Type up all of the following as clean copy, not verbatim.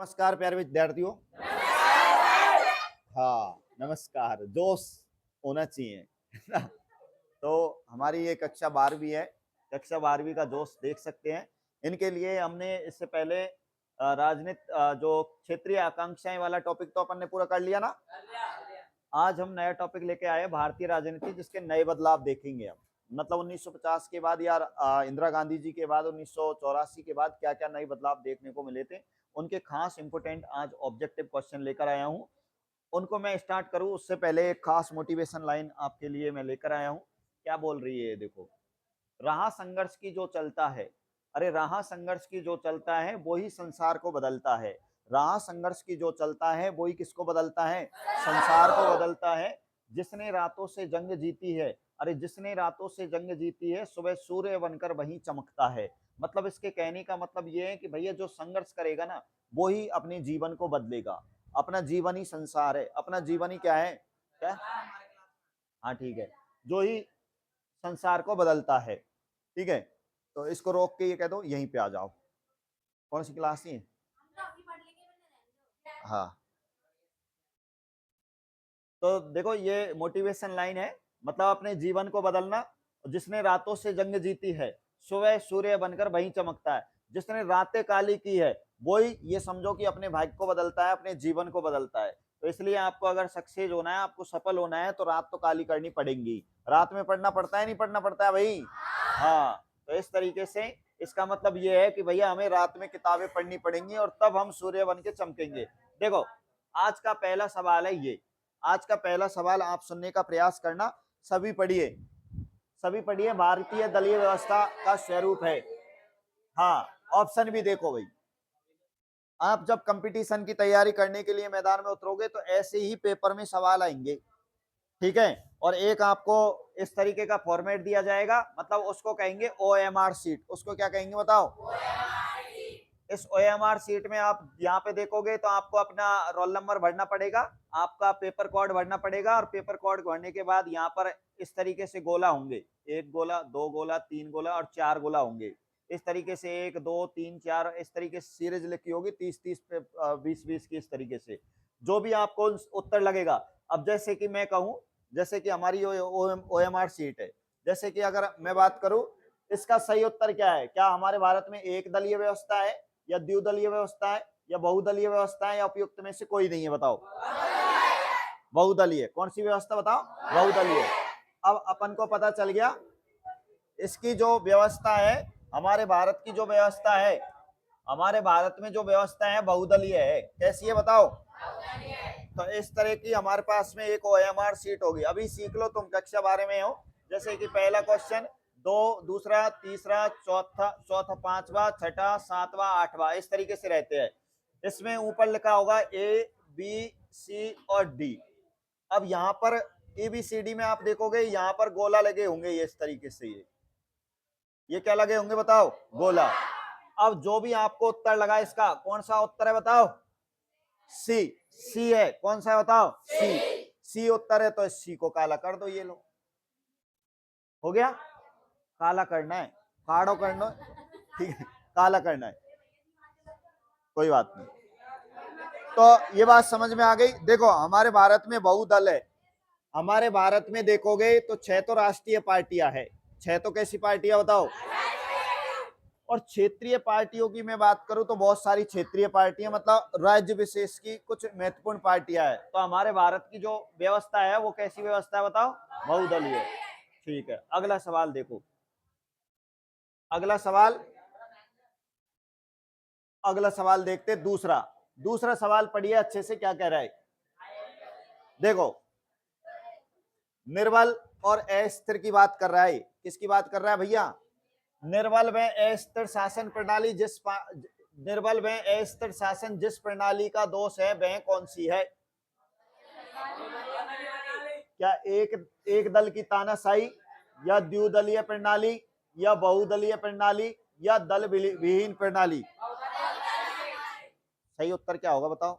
नमस्कार प्यारे विद्यार्थियों। हाँ, नमस्कार। जोश होना चाहिए, है ना? तो हमारी ये कक्षा 12वीं है। कक्षा 12वीं का जोश देख सकते हैं। इनके लिए हमने इससे पहले जो क्षेत्रीय आकांक्षाएं वाला टॉपिक तो अपन ने पूरा कर लिया ना। आज हम नया टॉपिक लेके आए, भारतीय राजनीति, जिसके नए बदलाव देखेंगे हम। मतलब 1950 के बाद या इंदिरा गांधी जी के बाद 1984 के बाद क्या क्या नए बदलाव देखने को मिले थे, उनके खास इंपोर्टेंट आज ऑब्जेक्टिव क्वेश्चन लेकर आया हूँ। उनको मैं स्टार्ट करूँ उससे पहले एक खास मोटिवेशन लाइन आपके लिए मैं लेकर आया हूँ। क्या बोल रही है, देखो। रहा संघर्ष की जो चलता है, अरे रहा संघर्ष की जो चलता है वो ही संसार को बदलता है। रहा संघर्ष की जो चलता है वो ही किसको बदलता है? संसार को बदलता है। जिसने रातों से जंग जीती है, अरे जिसने रातों से जंग जीती है, सुबह सूर्य बनकर वही चमकता है। मतलब इसके कहने का मतलब ये है कि भैया जो संघर्ष करेगा ना, वो ही अपने जीवन को बदलेगा। अपना जीवन ही संसार है, अपना जीवन ही क्या है? क्या? हाँ ठीक है, जो ही संसार को बदलता है। ठीक है, तो इसको रोक के ये कह दो यहीं पे आ जाओ। कौन सी क्लास है? हाँ, तो देखो ये मोटिवेशन लाइन है। मतलब अपने जीवन को बदलना। जिसने रातों से जंग जीती है, सुबह सूर्य बनकर वहीं चमकता है। जिसने रातें काली की है, वही ये समझो कि अपने भाग्य को बदलता है, अपने जीवन को बदलता है। तो इसलिए आपको अगर सक्सेस होना है, आपको सफल होना है, तो रात तो काली करनी पड़ेगी। रात में पढ़ना पड़ता है, नहीं पढ़ना पड़ता है भाई? हाँ, तो इस तरीके से इसका मतलब ये है कि भैया हमें रात में किताबें पढ़नी पड़ेंगी और तब हम सूर्य बन के चमकेंगे। देखो, आज का पहला सवाल है ये। आज का पहला सवाल आप सुनने का प्रयास करना। सभी पढ़िए, सभी पढ़िए। भारतीय दलीय व्यवस्था का स्वरूप है। हाँ, ऑप्शन भी देखो भाई। आप जब कंपटीशन की तैयारी करने के लिए मैदान में उतरोगे तो ऐसे ही पेपर में सवाल आएंगे। ठीक है, और एक आपको इस तरीके का फॉर्मेट दिया जाएगा, मतलब उसको कहेंगे OMR सीट। उसको क्या कहेंगे बताओ? इस OMR सीट में आप यहाँ पे देखोगे तो आपको अपना रोल नंबर भरना पड़ेगा, आपका पेपर कोड भरना पड़ेगा, और पेपर कोड भरने के बाद यहाँ पर इस तरीके से गोला होंगे। 1 गोला, 2 गोला, 3 गोला और 4 गोला होंगे। इस तरीके से 1 2 3 4 इस तरीके से सीरीज लिखी होगी, 30 पे 20 की इस तरीके से जो भी आपको उत्तर लगेगा। अब जैसे कि मैं कहूँ, जैसे कि हमारी OMR सीट है, जैसे कि अगर मैं बात करूं, इसका सही उत्तर क्या है? क्या हमारे भारत में एक दलीय व्यवस्था है, या द्विदलीय व्यवस्था है, या बहुदलीय व्यवस्था है, या उपयुक्त में से कोई नहीं है? बताओ। बहुदलीय। कौन सी व्यवस्था बताओ? बहुदलीय। अब अपन को पता चल गया इसकी जो व्यवस्था है, हमारे भारत की जो व्यवस्था है, हमारे भारत में जो व्यवस्था है बहुदलीय है। कैसी है बताओ? तो इस तरह की हमारे पास में एक OMR सीट होगी। अभी सीख लो, तुम कक्षा 12 में हो। जैसे कि पहला क्वेश्चन, दो, दूसरा, तीसरा, चौथा, चौथा, पांचवा, छठा, सातवां, आठवां, इस तरीके से रहते हैं। इसमें ऊपर लिखा होगा A B C और D। अब यहाँ पर ABCD में आप देखोगे, यहाँ पर गोला लगे होंगे ये इस तरीके से। ये क्या लगे होंगे बताओ? गोला। अब जो भी आपको उत्तर लगा, इसका कौन सा उत्तर है बताओ? सी। सी है। कौन सा है बताओ? सी। सी उत्तर है, तो सी को काला कर दो। ये लो, हो गया। काला करना है, काड़ो करना, ठीक है, काला करना है, कोई बात नहीं। तो ये बात समझ में आ गई। देखो, हमारे भारत में बहुदल है। हमारे भारत में देखोगे तो 6 तो राष्ट्रीय पार्टियां है। 6 तो कैसी पार्टियां बताओ? और क्षेत्रीय पार्टियों की मैं बात करूं तो बहुत सारी क्षेत्रीय पार्टियां, मतलब राज्य विशेष की कुछ महत्वपूर्ण पार्टियां है। तो हमारे भारत की जो व्यवस्था है वो कैसी व्यवस्था है बताओ? बहुदलीय। ठीक है, अगला सवाल देखो। अगला सवाल, अगला सवाल देखते। दूसरा, दूसरा सवाल पढ़िए अच्छे से, क्या कह रहा है देखो। निर्बल और अस्थिर की बात कर रहा है। किसकी बात कर रहा है भैया? निर्बल व अस्थिर शासन प्रणाली निर्बल व अस्थिर शासन जिस प्रणाली का दोष है वह कौन सी है? क्या एक दल की तानाशाही, या द्विदलीय प्रणाली, या बहुदलीय प्रणाली, या दल विहीन प्रणाली? सही उत्तर क्या होगा बताओ?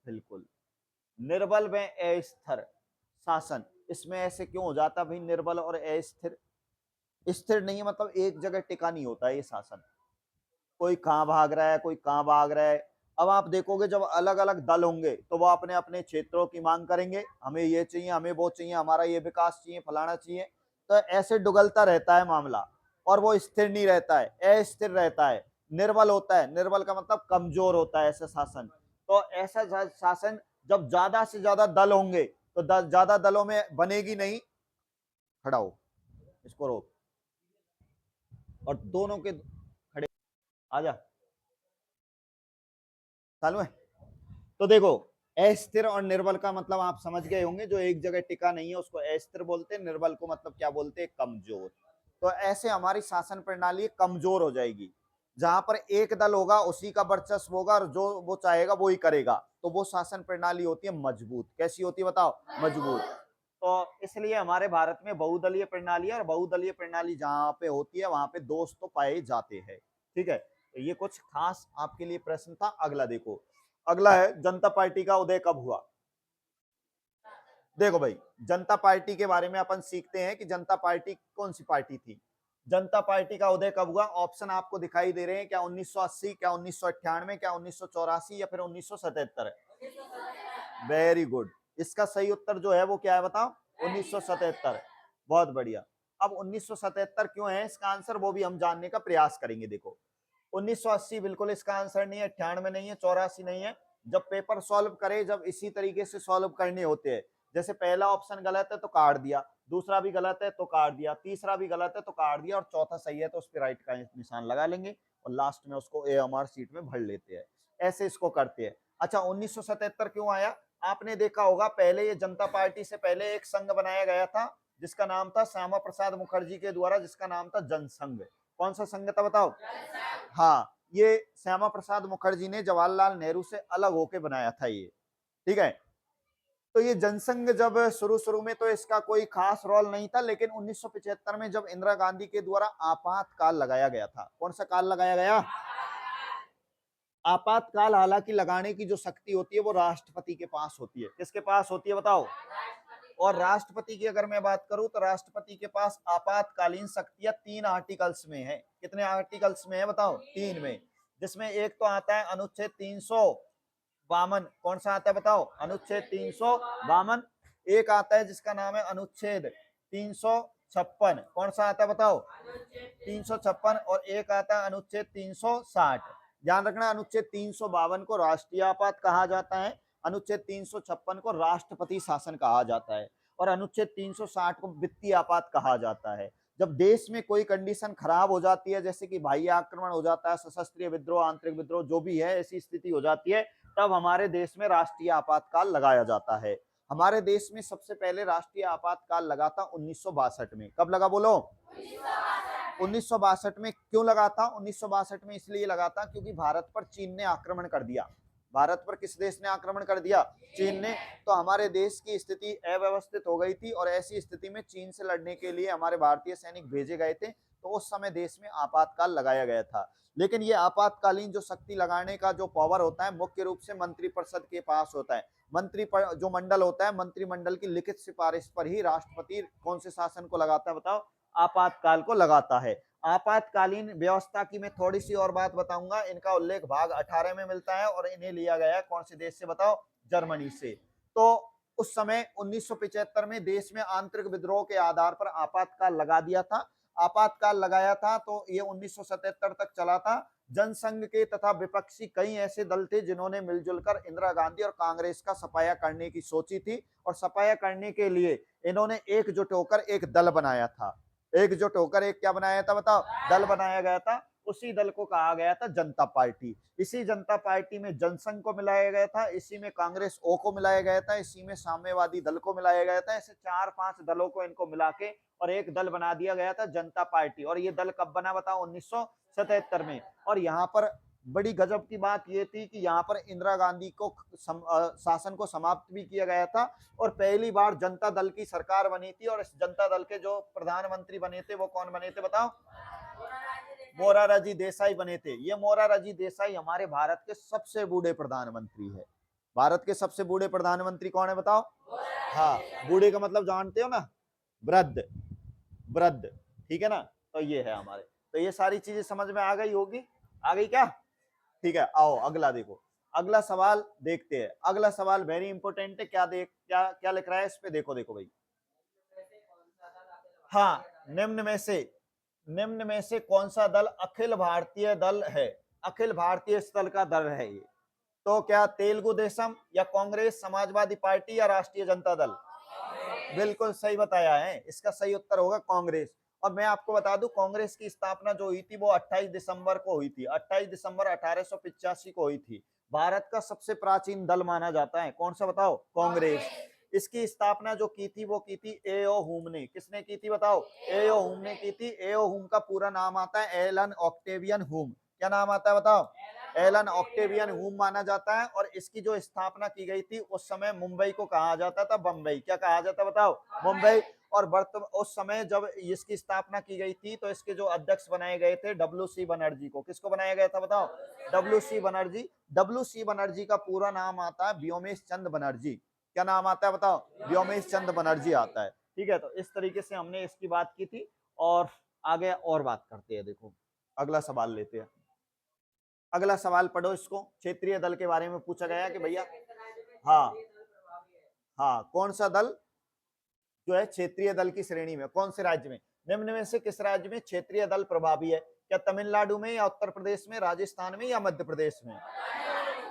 बिल्कुल, निर्बल व अस्थिर शासन। इसमें ऐसे क्यों हो जाता भाई निर्बल और अस्थिर? स्थिर नहीं है, मतलब एक जगह टिका नहीं होता है ये शासन। कोई कहाँ भाग रहा है, कोई कहाँ भाग रहा है। अब आप देखोगे जब अलग-अलग दल होंगे, तो वो अपने-अपने क्षेत्रों की माँग करेंगे, हमें ये चाहिए, हमें वो चाहिए, हमारा ये विकास चाहिए, फलाना चाहिए। तो ऐसे डुगलता रहता है मामला और वो स्थिर नहीं रहता है, अस्थिर रहता है, निर्बल होता है। निर्बल का मतलब कमज़ोर होता है ऐसा शासन। तो ऐसा शासन जब ज़्यादा से ज़्यादा दल होंगे, तो ज़्यादा दलों में बनेगी नहीं। खड़ा हो, इसको रोक और दोनों के खड़े आजा, चालू है। तो देखो, अस्थिर और निर्बल का मतलब आप समझ गए होंगे, जो एक जगह टिका नहीं है उसको अस्थिर बोलते हैं, निर्बल को मतलब क्या बोलते हैं, कमजोर। तो ऐसे हमारी शासन प्रणाली कमजोर हो जाएगी। जहां पर एक दल होगा उसी का वर्चस्व होगा और जो वो चाहेगा वो ही करेगा, तो वो शासन प्रणाली होती है मजबूत। कैसी होती है बताओ? मजबूत। तो इसलिए हमारे भारत में बहुदलीय प्रणाली है और बहुदलीय प्रणाली जहां पे होती है वहां पे दोष तो पाए जाते हैं। ठीक है, तो ये कुछ खास आपके लिए प्रश्न था। अगला देखो, अगला है जनता पार्टी का उदय कब हुआ। देखो भाई, जनता पार्टी के बारे में अपन सीखते हैं कि जनता पार्टी कौन सी पार्टी थी। जनता पार्टी का उदय कब हुआ? ऑप्शन आपको दिखाई दे रहे हैं, क्या 1980, क्या 1998, क्या 1984 या फिर 1977? Very good. इसका सही उत्तर जो है वो क्या है बताओ? 1977। बहुत बढ़िया। अब 1977 क्यों है इसका आंसर, वो भी हम जानने का प्रयास करेंगे। देखो, 1980 बिल्कुल इसका आंसर नहीं है, 98 नहीं है, 84 नहीं है। जब पेपर सॉल्व करे, जब इसी तरीके से सॉल्व करने होते हैं, जैसे पहला ऑप्शन गलत है तो काट दिया, दूसरा भी गलत है तो काट दिया, तीसरा भी गलत है तो काट दिया और चौथा सही है तो उस पर राइट का निशान लगा लेंगे और लास्ट में उसको एएमआर सीट में भर लेते हैं। ऐसे इसको करते हैं। अच्छा, 1977 क्यों आया? आपने देखा होगा पहले ये जनता पार्टी से पहले एक संघ बनाया गया था जिसका नाम था श्यामा प्रसाद मुखर्जी के द्वारा, जिसका नाम था जनसंघ। कौन सा संघ था बताओ? हाँ, ये श्यामा प्रसाद मुखर्जी ने जवाहरलाल नेहरू से अलग होके बनाया था ये। ठीक है, तो ये जनसंघ जब शुरू में तो इसका कोई खास रोल नहीं था, लेकिन 1975 में जब इंदिरा गांधी के द्वारा आपातकाल लगाया गया था। कौन सा काल लगाया गया? आपातकाल। हालांकि लगाने की जो शक्ति होती है वो राष्ट्रपति के पास होती है। किसके पास होती है बताओ? और राष्ट्रपति की अगर मैं बात करूं तो राष्ट्रपति के पास आपातकालीन शक्तियां 3 आर्टिकल्स में है। कितने आर्टिकल्स में है बताओ? 3 में। जिसमें एक तो आता है अनुच्छेद 352। कौन सा आता है बताओ? अनुच्छेद 352। एक आता है जिसका नाम है अनुच्छेद 356। कौन सा आता है बताओ? 356। और एक आता है अनुच्छेद 360। ध्यान रखना, अनुच्छेद 352 को राष्ट्रीय आपात कहा जाता है, अनुच्छेद 356 को राष्ट्रपति शासन कहा जाता है और अनुच्छेद 360 को वित्तीय आपात कहा जाता है। जब देश में कोई कंडीशन खराब हो जाती है, जैसे कि बाह्य आक्रमण हो जाता है, सशस्त्र विद्रोह, आंतरिक विद्रोह, जो भी है, ऐसी स्थिति हो जाती है, तब हमारे देश में राष्ट्रीय आपातकाल लगाया जाता है। हमारे देश में सबसे पहले राष्ट्रीय आपातकाल लगा था 1962 में। कब लगा बोलो? 1962 में। क्यों लगा था 1962 में? इसलिए लगा था क्योंकि भारत पर चीन ने आक्रमण कर दिया। भारत पर किस देश ने आक्रमण कर दिया? चीन ने। तो हमारे देश की स्थिति अव्यवस्थित हो गई थी और ऐसी स्थिति में चीन से लड़ने के लिए हमारे भारतीय सैनिक भेजे गए थे, तो उस समय देश में आपातकाल लगाया गया था। लेकिन ये आपातकालीन जो शक्ति लगाने का जो पावर होता है मुख्य रूप से मंत्रिपरिषद के पास होता है। जो मंडल होता है, मंत्रिमंडल की लिखित सिफारिश पर ही राष्ट्रपति कौन से शासन को लगाता है बताओ? आपातकाल को लगाता है। आपातकालीन व्यवस्था की मैं थोड़ी सी और बात बताऊंगा। इनका उल्लेख भाग 18 में मिलता है और इन्हें लिया गया है कौन से देश से बताओ? जर्मनी से। तो उस समय 1975 में देश में आंतरिक विद्रोह के आधार पर आपातकाल लगा दिया था। आपातकाल लगाया था तो ये 1977 तक चला था। जनसंघ के तथा विपक्षी कई ऐसे दल थे जिन्होंने मिलजुल कर इंदिरा गांधी और कांग्रेस का सफाया करने की सोची थी और सफाया करने के लिए इन्होंने एकजुट होकर एक दल बनाया था। एकजुट होकर एक क्या बनाया था बताओ? दल बनाया गया था। उसी दल को कहा गया था जनता पार्टी। इसी जनता पार्टी में जनसंघ को मिलाया गया था, इसी में कांग्रेस ओ को मिलाया गया था, इसी में साम्यवादी दल को मिलाया गया था। ऐसे 4-5 दलों को इनको मिला के और एक दल बना दिया गया था जनता पार्टी। और ये दल कब बना बताओ? 1977 में। और यहाँ पर बड़ी गजब की बात ये थी कि यहाँ पर इंदिरा गांधी को शासन को समाप्त भी किया गया था और पहली बार जनता दल की सरकार बनी थी। और इस जनता दल के जो प्रधानमंत्री बने थे वो कौन बने थे बताओ? मोरारजी देसाई बने थे। ये मोरारजी देसाई हमारे भारत के सबसे बूढ़े प्रधानमंत्री है। भारत के सबसे बूढ़े प्रधानमंत्री कौन है बताओ? हाँ, बूढ़े का मतलब जानते हो ना? वृद्ध। वृद्ध, ठीक है ना? तो ये है हमारे। तो ये सारी चीजें समझ में आ गई होगी। आ गई क्या? ठीक है, आओ अगला देखो, अगला सवाल देखते हैं। अगला सवाल वेरी इंपॉर्टेंट है। क्या क्या लिख रहा है इस पे, देखो देखो भाई। हाँ, निम्न में से कौन सा दल अखिल भारतीय दल है? अखिल भारतीय स्तर का दल है ये। तो क्या तेलुगु देशम या कांग्रेस, समाजवादी पार्टी या राष्ट्रीय जनता दल? बिल्कुल सही बताया है, इसका सही उत्तर होगा कांग्रेस। और मैं आपको बता दूं, कांग्रेस की स्थापना जो हुई थी वो 28 दिसंबर को हुई थी, 28 दिसंबर 1885 को हुई थी। भारत का सबसे प्राचीन दल माना जाता है, कौन सा बताओ? कांग्रेस। इसकी स्थापना जो की थी वो की थी एओ हुम ने। किसने की थी बताओ? एओ हुम ने की थी। एओ हुम का पूरा नाम आता है एलन ऑक्टेवियन हुम। क्या नाम आता है बताओ? एलन ऑक्टेवियन हुम माना जाता है। और इसकी जो स्थापना की गई थी उस समय मुंबई को कहा जाता था बम्बई। क्या कहा जाता बताओ? मुंबई। और उस समय जब इसकी स्थापना की गई थी तो इसके जो अध्यक्ष बनाए गए थे डब्ल्यू.सी. बनर्जी को। किसको बनाया गया था बताओ? डब्ल्यू.सी. बनर्जी। डब्ल्यू.सी. बनर्जी का पूरा नाम आता है व्योमेश चंद्र बनर्जी। क्या नाम आता है बताओ? व्योमेश चंद्र बनर्जी आता है। ठीक है, तो इस तरीके से हमने इसकी बात की थी और आगे और बात करते हैं। देखो अगला सवाल लेते हैं। अगला सवाल पढ़ो इसको। क्षेत्रीय दल के बारे में पूछा गया कि भैया, हाँ हाँ, कौन सा दल जो है क्षेत्रीय दल की श्रेणी में, कौन से राज्य में, निम्न में से किस राज्य में क्षेत्रीय दल प्रभावी है? क्या तमिलनाडु में या उत्तर प्रदेश में, राजस्थान में या मध्य प्रदेश में?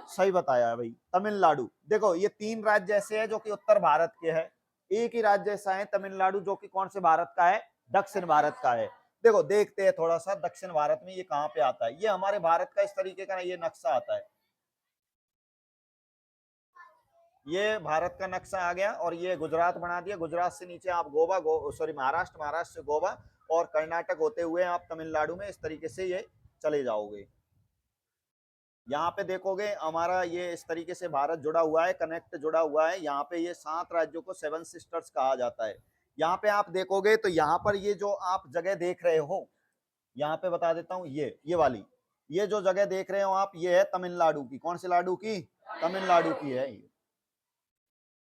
सही बताया है भाई, तमिलनाडु। देखो ये तीन राज्य ऐसे हैं जो कि उत्तर भारत के हैं, एक ही राज्य ऐसा है तमिलनाडु जो कि कौन से भारत का है? दक्षिण भारत का है। देखो देखते हैं थोड़ा सा दक्षिण भारत में ये कहाँ पे आता है। ये हमारे भारत का इस तरीके का ये नक्शा आता है। ये भारत का नक्शा आ गया और ये गुजरात बना दिया। गुजरात से नीचे आप गोवा, सॉरी महाराष्ट्र, महाराष्ट्र से गोवा और कर्नाटक होते हुए आप तमिलनाडु में इस तरीके से ये चले जाओगे। यहाँ पे देखोगे हमारा ये इस तरीके से भारत जुड़ा हुआ है, कनेक्ट जुड़ा हुआ है। यहाँ पे ये 7 राज्यों को 7 सिस्टर्स कहा जाता है। यहाँ पे आप देखोगे तो यहाँ पर ये जो आप जगह देख रहे हो, यहाँ पे बता देता हूँ, ये वाली, ये जो जगह देख रहे हो आप, ये है तमिलनाडु की। कौन से लाडू की? तमिलनाडु की है ये।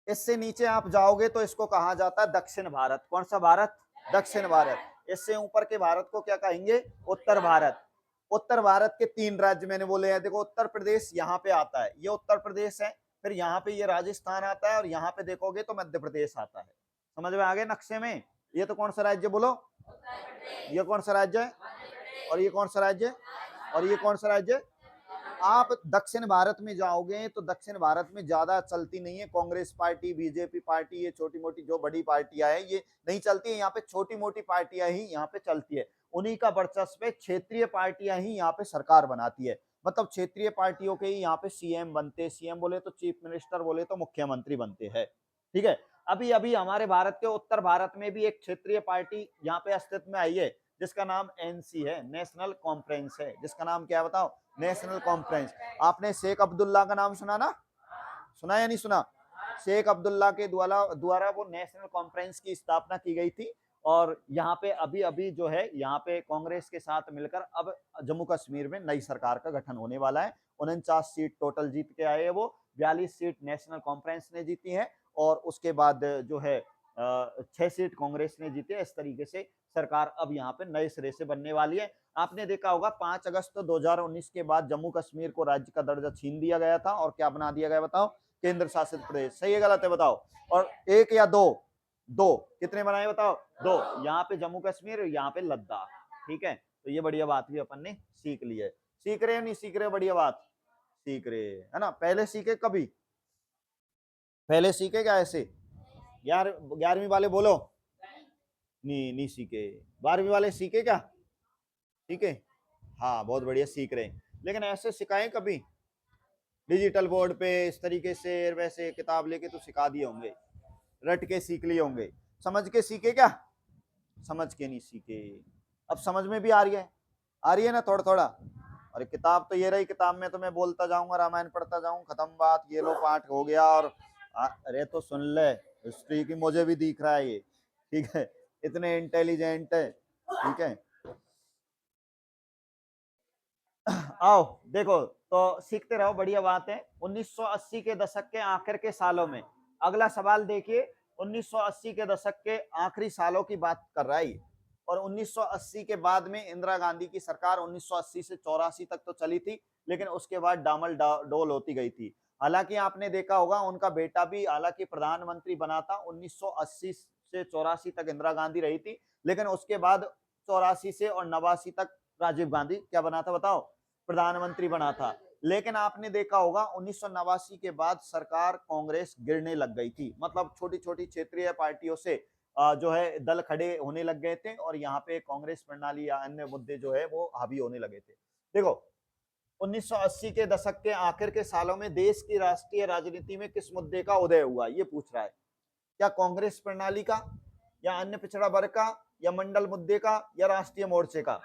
इससे नीचे आप जाओगे तो इसको कहा जाता है दक्षिण भारत। कौन सा भारत? दक्षिण भारत। इससे ऊपर के भारत को क्या कहेंगे? उत्तर भारत। उत्तर भारत के 3 राज्य मैंने बोले हैं। देखो उत्तर प्रदेश यहाँ पे आता है, ये उत्तर प्रदेश है। फिर यहाँ पे ये राजस्थान आता है और यहाँ पे देखोगे तो मध्य प्रदेश आता है। समझ में आ गए नक्शे में? ये तो कौन सा राज्य बोलो? ये कौन सा राज्य है? और ये कौन सा राज्य है? और ये कौन सा राज्य है? आप दक्षिण भारत में जाओगे तो दक्षिण भारत में ज्यादा चलती नहीं है कांग्रेस पार्टी, बीजेपी पार्टी, ये छोटी मोटी जो बड़ी पार्टियां हैं ये नहीं चलती है। यहाँ पे छोटी मोटी पार्टियां ही यहाँ पे चलती है। उन्हीं का वर्चस्व पे क्षेत्रीय पार्टियां ही यहाँ पे सरकार बनाती है। मतलब क्षेत्रीय पार्टियों के ही यहाँ पे सीएम बनते, सीएम बोले तो चीफ मिनिस्टर, बोले तो मुख्यमंत्री बनते हैं। ठीक है, अभी अभी हमारे भारत के उत्तर भारत में भी एक क्षेत्रीय पार्टी यहाँ पे अस्तित्व में आई है जिसका नाम एनसी है, नेशनल कॉन्फ्रेंस है। जिसका नाम क्या बताओ? National conference. आपने शेख अब्दुल्ला का नाम सुना ना? सुना या नहीं सुना? शेख अब्दुल्ला के द्वारा वो नेशनल कॉन्फ्रेंस की स्थापना की गई थी। और यहाँ पे अभी अभी जो है यहाँ पे कांग्रेस के साथ मिलकर अब जम्मू कश्मीर में नई सरकार का गठन होने वाला है। 49 सीट टोटल जीत के आए हैं वो, 42 सीट नेशनल कॉन्फ्रेंस ने जीती है और उसके बाद जो है 6 सीट कांग्रेस ने जीती है। इस तरीके से सरकार अब यहाँ पे नए सिरे से बनने वाली है। आपने देखा होगा 5 अगस्त 2019 के बाद जम्मू कश्मीर को राज्य का दर्जा छीन दिया गया था और क्या बना दिया गया बताओ? केंद्र शासित प्रदेश। सही है गलत है बताओ? और एक या दो? दो। कितने बनाए बताओ? दो। यहाँ पे जम्मू कश्मीर, यहाँ पे लद्दाख। ठीक है, तो ये बढ़िया बात भी अपन ने सीख ली है। सीख रहे हैं नहीं सीख रहे? बढ़िया बात सीख रहे है ना। पहले सीखे कभी? पहले सीखे क्या ऐसे? 11वीं वाले बोलो। नहीं सीखे। 12वीं वाले सीखे क्या? सीखे? हाँ बहुत बढ़िया, सीख रहे हैं। लेकिन ऐसे सिखाएं कभी डिजिटल बोर्ड पे इस तरीके से? वैसे किताब लेके तो सिखा दिए होंगे, रट के सीख लिए होंगे। समझ के सीखे क्या? समझ के नहीं सीखे। अब समझ में भी आ रही है? आ रही है ना थोड़ा थोड़ा? और किताब तो ये रही, किताब में तो मैं बोलता जाऊंगा, रामायण पढ़ता जाऊं, खत्म बात। ये लो पाठ हो गया। और अरे तो सुन ले, हिस्ट्री की मुझे भी दिख रहा है ये। ठीक है, इतने इंटेलिजेंट है। ठीक है, आओ देखो तो सीखते रहो, बढ़िया बात है। 1980 के दशक के आखिर के सालों में, अगला सवाल देखिए, 1980 के दशक के आखिरी सालों की बात कर रहा है। और 1980 के बाद में इंदिरा गांधी की सरकार 1980 से 84 तक तो चली थी, लेकिन उसके बाद डामल डोल होती गई थी। हालांकि आपने देखा होगा उनका बेटा भी हालांकि प्रधानमंत्री बना था 1980 से 84 तक इंदिरा गांधी रही थी, लेकिन उसके बाद 84 से और 89 तक राजीव गांधी क्या बना था बताओ, प्रधानमंत्री बना था। लेकिन आपने देखा होगा 1989 के बाद सरकार कांग्रेस गिरने लग गई थी, मतलब छोटी छोटी क्षेत्रीय पार्टियों से जो है दल खड़े होने लग गए थे और यहाँ पे कांग्रेस प्रणाली या अन्य मुद्दे जो है वो हावी होने लगे थे। देखो 1980 के दशक के आखिर के सालों में देश की राष्ट्रीय राजनीति में किस मुद्दे का उदय हुआ, ये पूछ रहा है। क्या कांग्रेस प्रणाली का, या अन्य पिछड़ा वर्ग का, या मंडल मुद्दे का, या राष्ट्रीय मोर्चे का?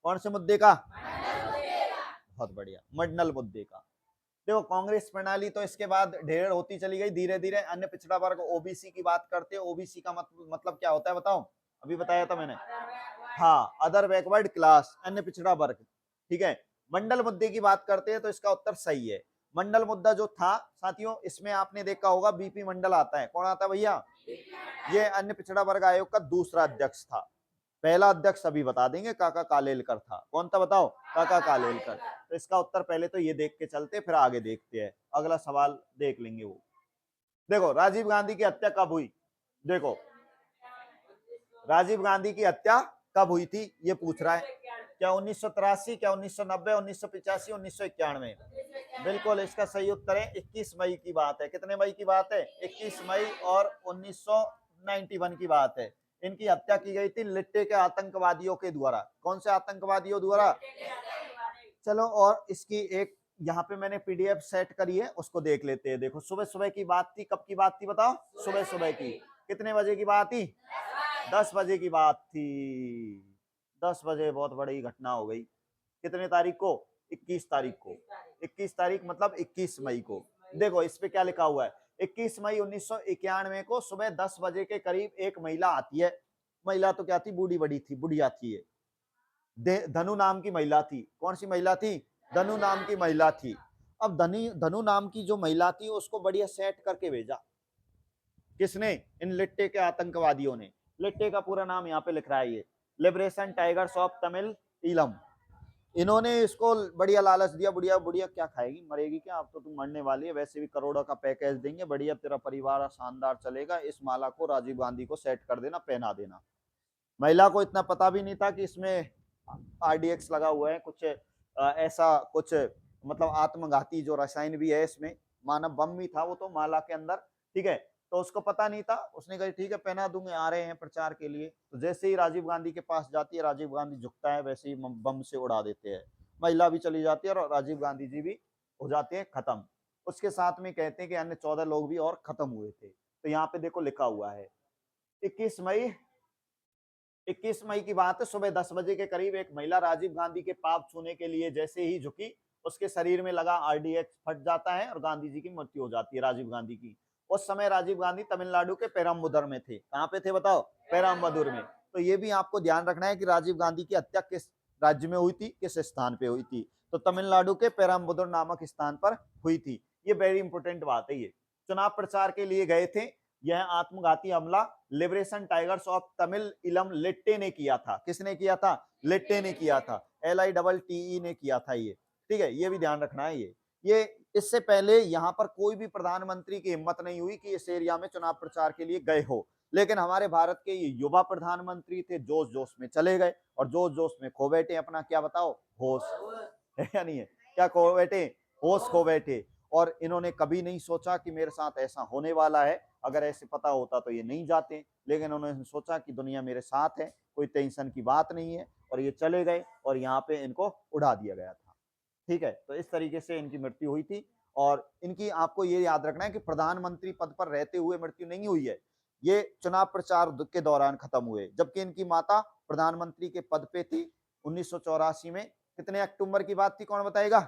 कौन से मुद्दे का? बहुत बढ़िया, मंडल मुद्दे का। देखो कांग्रेस प्रणाली तो इसके बाद ढेर होती चली गई धीरे धीरे। अन्य पिछड़ा वर्ग ओबीसी की बात करते हैं। ओबीसी का मतलब क्या होता है बताओ, अभी बताया था मैंने। हाँ, अदर बैकवर्ड क्लास, अन्य पिछड़ा वर्ग। ठीक है, मंडल मुद्दे की बात करते हैं तो इसका उत्तर सही है। मंडल मुद्दा जो था साथियों, इसमें आपने देखा होगा बीपी मंडल आता है। कौन आता है भैया? ये अन्य पिछड़ा वर्ग आयोग का दूसरा अध्यक्ष था। पहला अध्यक्ष अभी बता देंगे, काका कालेलकर था। कौन था बताओ? काका कालेलकर। तो इसका उत्तर पहले तो ये देख के चलते, फिर आगे देखते हैं। अगला सवाल देख लेंगे वो। देखो राजीव गांधी की हत्या कब हुई? देखो राजीव गांधी की हत्या कब हुई थी ये पूछ रहा है। क्या 1983, क्या 1990, 1985, 1991? बिल्कुल इसका सही उत्तर है 21 मई की बात है। कितने मई की बात है? 21 मई और 1991 की बात है। इनकी हत्या की गई थी लिट्टे के आतंकवादियों के द्वारा। कौन से आतंकवादियों द्वारा? चलो, और इसकी एक यहाँ पे मैंने पीडीएफ सेट करी है, उसको देख लेते हैं। देखो सुबह सुबह की बात थी। कब की बात थी बताओ? सुबह सुबह की। कितने बजे की बात थी? 10 बजे की बात थी। 10 बजे बहुत बड़ी घटना हो गई। कितने तारीख को? 21 तारीख को। 21 तारीख मतलब 21 मई को। देखो इस पे क्या लिखा हुआ है, 21 मई 1991 को सुबह 10 बजे के करीब एक महिला आती है। महिला तो क्या थी? बूढ़ी बड़ी थी, बुढ़िया थी ये। धनु नाम की महिला थी। कौन सी महिला थी? धनु नाम की महिला थी। अब धनु नाम की जो महिला थी उसको बढ़िया सेट करके भेजा। किसने? इन लिट्टे के आतंकवादियों ने। लिट्टे का पूरा नाम यहाँ पे लिख रहा है, ये लिबरेशन टाइगर्स ऑफ तमिल इलम। इन्होंने इसको बढ़िया लालच दिया। बुढ़िया बुढ़िया क्या खाएगी, मरेगी क्या? अब तो तुम मरने वाली है, वैसे भी करोड़ों का पैकेज देंगे, बढ़िया तेरा परिवार शानदार चलेगा। इस माला को राजीव गांधी को सेट कर देना, पहना देना। महिला को इतना पता भी नहीं था कि इसमें आरडीएक्स लगा हुआ है, कुछ ऐसा कुछ मतलब आत्मघाती जो रसायन भी है इसमें। मानव बम भी था वो तो माला के अंदर। ठीक है, तो उसको पता नहीं था। उसने कहा ठीक है पहना दूंगे, आ रहे हैं प्रचार के लिए। तो जैसे ही राजीव गांधी के पास जाती है, राजीव गांधी झुकता है, वैसे ही बम से उड़ा देते हैं। महिला भी चली जाती है और राजीव गांधी जी भी हो जाते हैं खत्म। उसके साथ में कहते हैं कि अन्य 14 लोग भी और खत्म हुए थे। तो यहाँ पे देखो लिखा हुआ है 21 मई 21 मई की बात है। सुबह 10 बजे के करीब एक महिला राजीव गांधी के पाप छूने के लिए जैसे ही झुकी, उसके शरीर में लगा आरडीएक्स फट जाता है और गांधी जी की मृत्यु हो जाती है, राजीव गांधी की। उस समय राजीव गांधी तमिलनाडु के पेरम्बुदुर में थे। कहाँ पे थे बताओ? पेरम्बुदुर में। तो ये भी आपको ध्यान रखना है कि राजीव गांधी की हत्या किस राज्य में हुई थी, किस स्थान पे हुई थी। तो तमिलनाडु के पेरम्बुदुर नामक स्थान पर हुई थी। ये वेरी इंपोर्टेंट बात है। ये चुनाव प्रचार के लिए गए थे। यह आत्मघाती हमला लिबरेशन टाइगर्स ऑफ तमिल इलम लिट्टे ने किया था। किसने किया था? लिट्टे ने किया था। LITTE ने किया था ये। ठीक है, ये भी ध्यान रखना है। ये इससे पहले यहाँ पर कोई भी प्रधानमंत्री की हिम्मत नहीं हुई कि इस एरिया में चुनाव प्रचार के लिए गए हो। लेकिन हमारे भारत के ये युवा प्रधानमंत्री थे, जोश जोश में चले गए और जोश जोश में खो बैठे अपना क्या बताओ? होश है या नहीं है? क्या खो बैठे? होश खो बैठे। और इन्होंने कभी नहीं सोचा कि मेरे साथ ऐसा होने वाला है। अगर ऐसे पता होता तो ये नहीं जाते, लेकिन उन्होंने सोचा कि दुनिया मेरे साथ है, कोई टेंशन की बात नहीं है, और ये चले गए और यहाँ पे इनको उड़ा दिया गया था। ठीक है, तो इस तरीके से इनकी मृत्यु हुई थी। और इनकी आपको ये याद रखना है कि प्रधानमंत्री पद पर रहते हुए मृत्यु नहीं हुई है, ये चुनाव प्रचार के दौरान खत्म हुए। जबकि इनकी माता प्रधानमंत्री के पद पे थी 1984 में। कितने अक्टूबर की बात थी, कौन बताएगा?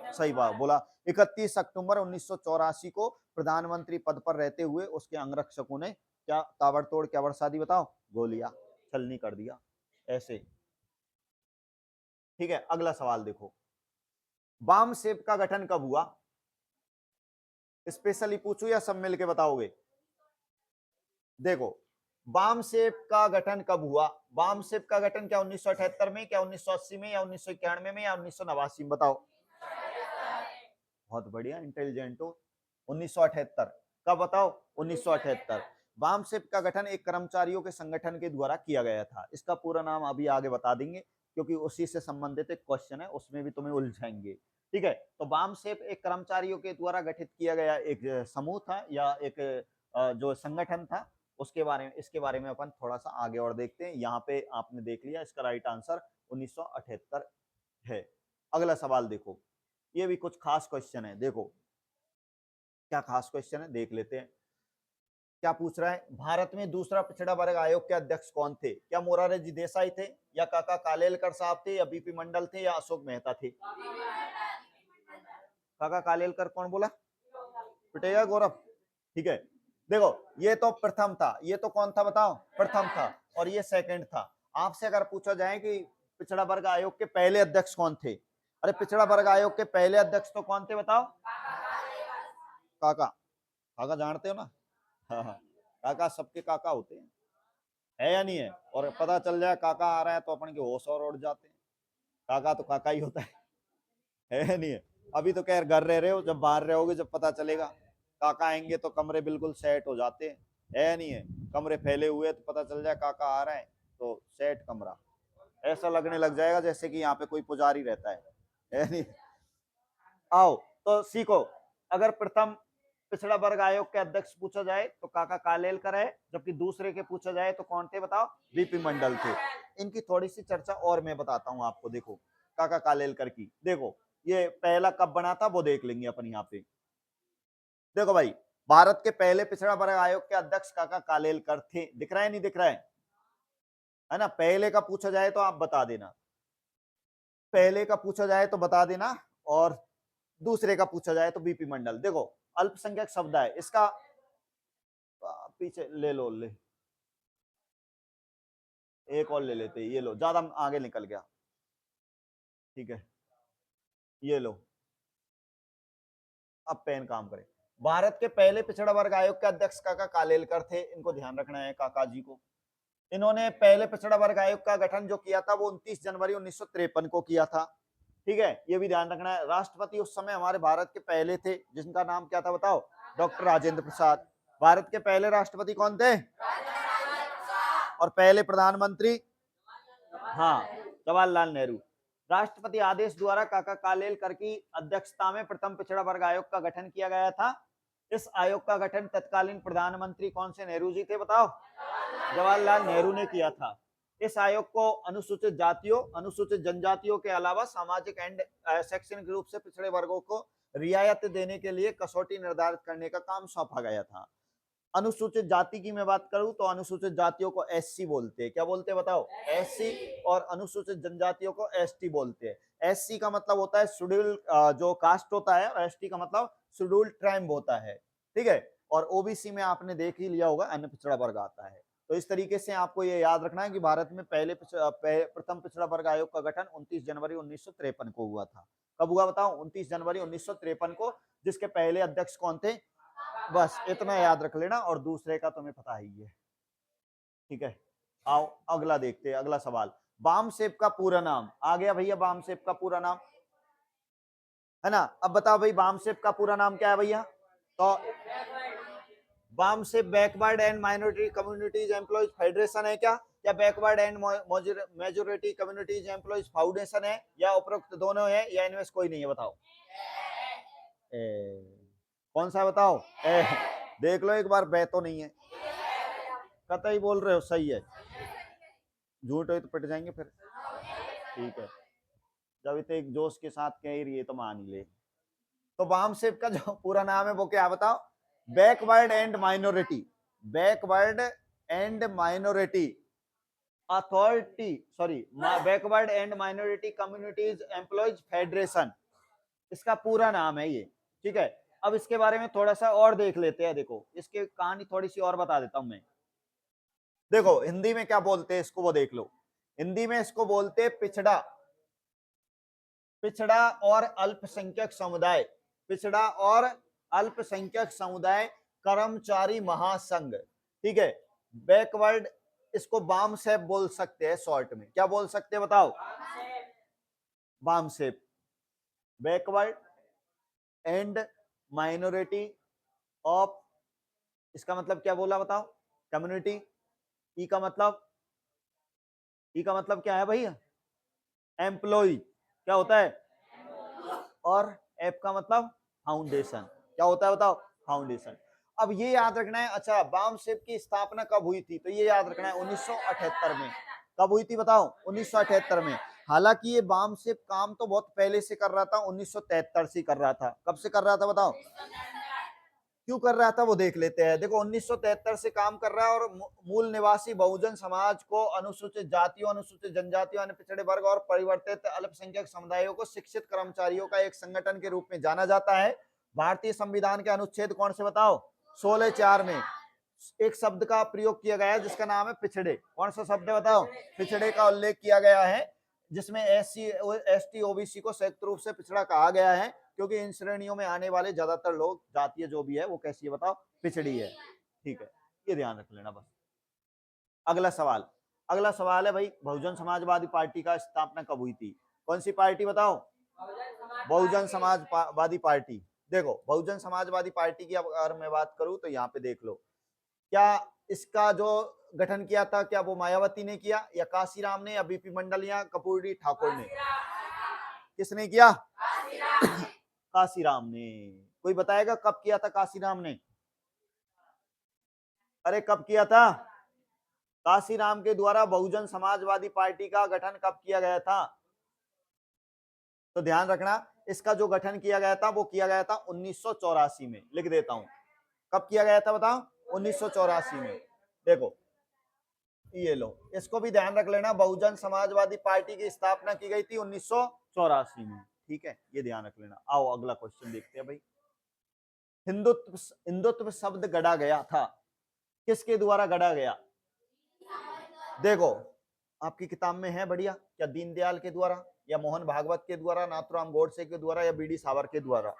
सही बात बोला, 31 अक्टूबर 1984 को प्रधानमंत्री पद पर रहते हुए उसके अंगरक्षकों ने क्या ताबड़तोड़ क्या बरसा दी बताओ? गोलियां, छलनी कर दिया ऐसे। ठीक है, अगला सवाल देखो, वाम सेप का गठन कब हुआ? स्पेशली पूछू या सब मिलके बताओगे? देखो बामसेफ का गठन कब हुआ? बामसेफ का गठन क्या 1978 में, क्या 1980 में, या 1991 में, या 1989 में? बताओ। बहुत बढ़िया, इंटेलिजेंट हो। 1978 कब बताओ? 1978। बामसेफ का गठन एक कर्मचारियों के संगठन के द्वारा किया गया था। इसका पूरा नाम अभी आगे बता देंगे, क्योंकि उसी से संबंधित एक क्वेश्चन है, उसमें भी तुम्हें उलझाएंगे। ठीक है, तो बामसेफ एक कर्मचारियों के द्वारा गठित किया गया एक समूह था, या एक जो संगठन था, इसके बारे में अपन थोड़ा सा आगे और देखते हैं। यहाँ पे आपने देख लिया, इसका राइट आंसर 1978 है। अगला सवाल देखो, ये भी कुछ खास क्वेश्चन है। देखो क्या खास क्वेश्चन है, देख लेते हैं। क्या पूछ रहा है? भारत में दूसरा पिछड़ा वर्ग आयोग के अध्यक्ष कौन थे? क्या मोरारजी देसाई थे, या काका कालेलकर साहब थे, या बीपी मंडल थे, या अशोक मेहता थे? काका कालेलकर कौन बोला? पिटेगा गौरव। ठीक है, देखो ये तो प्रथम था, ये तो कौन था बताओ? प्रथम था, और ये सेकंड था। आपसे अगर पूछा जाए कि पिछड़ा वर्ग आयोग के पहले अध्यक्ष कौन थे, अरे पिछड़ा वर्ग आयोग के पहले अध्यक्ष तो कौन थे बताओ? काका। काका जानते हो ना? हाँ हाँ, काका सबके काका होते हैं, है या नहीं है? और पता चल जाए काका आ रहा है तो अपन के होश और उड़ जाते हैं। काका तो काका ही होता है या नहीं है? अभी तो खैर घर रह रहे हो, जब बाहर रहोगे जब पता चलेगा काका आएंगे तो कमरे बिल्कुल सेट हो जाते हैं, है या नहीं है? कमरे फैले हुए तो पता चल जाए काका आ रहा है तो सेट कमरा, ऐसा लगने लग जाएगा जैसे कि यहाँ पे कोई पुजारी रहता है नहीं? आओ तो सीखो, अगर प्रथम पिछड़ा वर्ग आयोग के अध्यक्ष पूछा जाए तो काका कालेलकर है, जबकि दूसरे के पूछा जाए तो कौन थे बताओ? बीपी मंडल थे। इनकी थोड़ी सी चर्चा और मैं बताता हूँ आपको। देखो काका कालेलकर की, देखो ये पहला कब बना था वो देख लेंगे अपन यहाँ पे। देखो भाई, भारत के पहले पिछड़ा वर्ग आयोग के अध्यक्ष काका कालेलकर थे। दिख रहा है नहीं दिख रहा है ना? पहले का पूछा जाए तो आप बता देना, पहले का पूछा जाए तो बता देना, और दूसरे का पूछा जाए तो बीपी मंडल। देखो अल्पसंख्यक शब्द है इसका, पीछे ले लो, ले एक और ले लेते, ये लो, ज्यादा आगे निकल गया। ठीक है, ये लो, अब पेन काम करे। भारत के पहले पिछड़ा वर्ग आयोग के अध्यक्ष काका कालेलकर थे, इनको ध्यान रखना है काका जी को। इन्होंने पहले पिछड़ा वर्ग आयोग का गठन जो किया था वो 29 जनवरी 1953 को किया था। ठीक है, ये भी ध्यान रखना है। राष्ट्रपति उस समय हमारे भारत के पहले थे, जिनका नाम क्या था बताओ? डॉक्टर राजेंद्र प्रसाद। भारत के पहले राष्ट्रपति कौन थे? और पहले प्रधानमंत्री? हाँ, जवाहरलाल नेहरू। राष्ट्रपति आदेश द्वारा काका कालेलकर की अध्यक्षता में प्रथम पिछड़ा वर्ग आयोग का गठन किया गया था। इस आयोग का गठन तत्कालीन प्रधानमंत्री कौन से नेहरू जी थे बताओ? जवाहरलाल नेहरू ने किया था। इस आयोग को अनुसूचित जातियों, अनुसूचित जनजातियों के अलावा सामाजिक एंड शैक्षणिक रूप से पिछड़े वर्गों को रियायत देने के लिए कसौटी निर्धारित करने का काम सौंपा गया था। अनुसूचित जाति की मैं बात करूं तो अनुसूचित जातियों को एससी बोलते हैं। क्या बोलते हैं बताओ? एससी। और अनुसूचित जनजातियों को एसटी बोलते हैं। एससी का मतलब होता है शेड्यूल जो कास्ट होता है, और एसटी का मतलब शेड्यूल्ड ट्राइब होता है। ठीक है, और ओबीसी में आपने देख ही लिया होगा, अन्य पिछड़ा वर्ग आता है। तो इस तरीके से आपको ये याद रखना है कि भारत में प्रथम पिछड़ा वर्ग आयोग का गठन 29 जनवरी 1953 को हुआ था। कब हुआ बताओ? 29 जनवरी 1953 को। जिसके पहले अध्यक्ष कौन थे? बस इतना याद रख लेना, और दूसरे का तुम्हें पता ही है। ठीक है, आओ अगला देखते हैं, अगला सवाल। बामसेफ का पूरा नाम आ गया भैया, बामसेफ का पूरा नाम है ना? अब बताओ भाई, बामसेफ का पूरा नाम क्या है भैया? तो BAMCEF backward and minority communities employees federation है क्या? या backward and majority communities employees foundation है, या उपरोक्त दोनों है, या इनमें से कोई नहीं है? बताओ कौन सा है बताओ? देख लो एक बार, बह तो नहीं है, कतई बोल रहे हो, सही है। झूठ हो तो पिट जाएंगे फिर। ठीक है, जब इतने एक जोश के साथ कह रही है तो मान ही ले। तो बामसेफ का जो पूरा नाम है वो क्या बताओ? Backward and minority, backward and minority authority, sorry, backward and minority communities employees federation, इसका पूरा नाम है ये। ठीक है, अब इसके बारे में थोड़ा सा और देख लेते हैं। देखो इसकी कहानी थोड़ी सी और बता देता हूं मैं। देखो हिंदी में क्या बोलते हैं इसको वो देख लो। हिंदी में इसको बोलते हैं पिछड़ा, पिछड़ा और अल्पसंख्यक समुदाय, पिछड़ा और अल्पसंख्यक समुदाय कर्मचारी महासंघ। ठीक है, बैकवर्ड, इसको बाम शेप बोल सकते हैं शॉर्ट में। क्या बोल सकते हैं बताओ? Balm shape. Backward and minority of, इसका मतलब क्या बोला बताओ? कम्युनिटी। ई का मतलब, ई का मतलब क्या है भैया? एम्प्लॉय। क्या होता है? और एफ का मतलब फाउंडेशन। क्या होता है बताओ? फाउंडेशन। अब ये याद रखना है। अच्छा, बाम शेप की स्थापना कब हुई थी? तो ये याद रखना है 1978 में। कब हुई थी बताओ? 1978 में। हालांकि ये बाम शेप काम तो बहुत पहले से कर रहा था, 1973 से कर रहा था। कब से कर रहा था बताओ? क्यों कर रहा था वो देख लेते हैं। देखो 1973 से काम कर रहा है और मूल निवासी बहुजन समाज को, अनुसूचित जातियों, अनुसूचित जनजातियों, अन्य पिछड़े वर्ग और परिवर्तित अल्पसंख्यक समुदायों को शिक्षित कर्मचारियों का एक संगठन के रूप में जाना जाता है। भारतीय संविधान के अनुच्छेद कौन से बताओ? 16(4) में एक शब्द का प्रयोग किया गया है जिसका नाम है पिछड़े। कौन सा शब्द है बताओ? पिछड़े का उल्लेख किया गया है, जिसमें एससी एसटी ओबीसी को संयुक्त रूप से पिछड़ा कहा गया है, क्योंकि इन श्रेणियों में आने वाले ज्यादातर लोग, जातीय जो भी है वो कैसी है बताओ? पिछड़ी है। ठीक है, ये ध्यान रख लेना बस। अगला सवाल, अगला सवाल है भाई, बहुजन समाजवादी पार्टी का स्थापना कब हुई थी? कौन सी पार्टी बताओ? बहुजन समाजवादी पार्टी। देखो बहुजन समाजवादी पार्टी की अगर मैं बात करूं तो यहाँ पे देख लो, क्या इसका जो गठन किया था, क्या वो मायावती ने किया, या काशीराम ने, या बीपी मंडल, या कपूरी ठाकुर ने? किसने किया? काशीराम ने। कोई बताएगा कब किया था काशीराम ने? अरे कब किया था? काशीराम के द्वारा बहुजन समाजवादी पार्टी का गठन कब किया गया था? तो ध्यान रखना, इसका जो गठन किया गया था वो किया गया था 1984 में। लिख देता हूं, कब किया गया था बताओ? 1984 में। देखो ये लो, इसको भी ध्यान रख लेना, बहुजन समाजवादी पार्टी की स्थापना की गई थी 1984 में। ठीक है, ये ध्यान रख लेना। आओ अगला क्वेश्चन देखते हैं भाई। हिंदुत्व, हिंदुत्व शब्द गढ़ा गया था, किसके द्वारा गढ़ा गया? देखो आपकी किताब में है बढ़िया, क्या दीनदयाल के द्वारा, या मोहन भागवत के द्वारा, नाथुराम गोडसे के द्वारा, या बीडी सावरकर के द्वारा?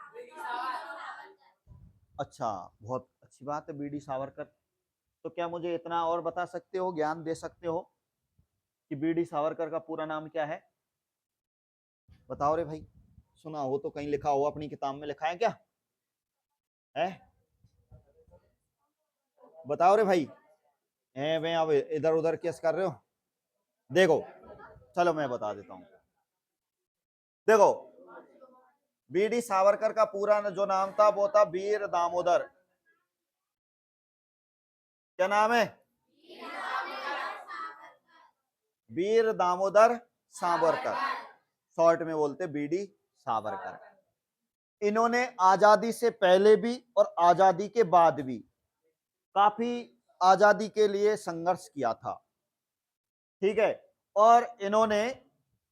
अच्छा, बहुत अच्छी बात है, बीडी सावरकर। तो क्या मुझे इतना और बता सकते हो, ज्ञान दे सकते हो कि बीडी सावरकर का पूरा नाम क्या है? बताओ रे भाई, सुना हो तो कहीं लिखा हो, अपनी किताब में लिखा है क्या? है? बताओ रे भाई। है वे अब इधर उधर केस कर रहे हो? देखो चलो मैं बता देता हूं। देखो बीडी सावरकर का पूरा जो नाम था वो था वीर दामोदर। क्या नाम है? वीर दामोदर सावरकर, शॉर्ट में बोलते बीडी सावरकर। इन्होंने आजादी से पहले भी और आजादी के बाद भी काफी आजादी के लिए संघर्ष किया था। ठीक है, और इन्होंने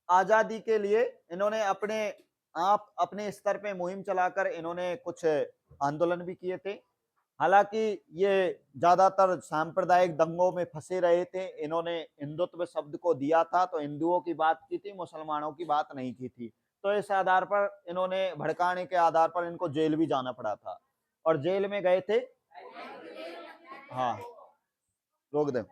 आजादी के लिए, इन्होंने अपने आप अपने स्तर पे मुहिम चलाकर इन्होंने कुछ आंदोलन भी किए थे। हालांकि ये ज्यादातर सांप्रदायिक दंगों में फंसे रहे थे। इन्होंने हिंदुत्व शब्द को दिया था तो हिंदुओं की बात की थी, मुसलमानों की बात नहीं की थी। तो इस आधार पर इन्होंने भड़काने के आधार पर इनको जेल भी जाना पड़ा था, और जेल में गए थे। हाँ रोक दे।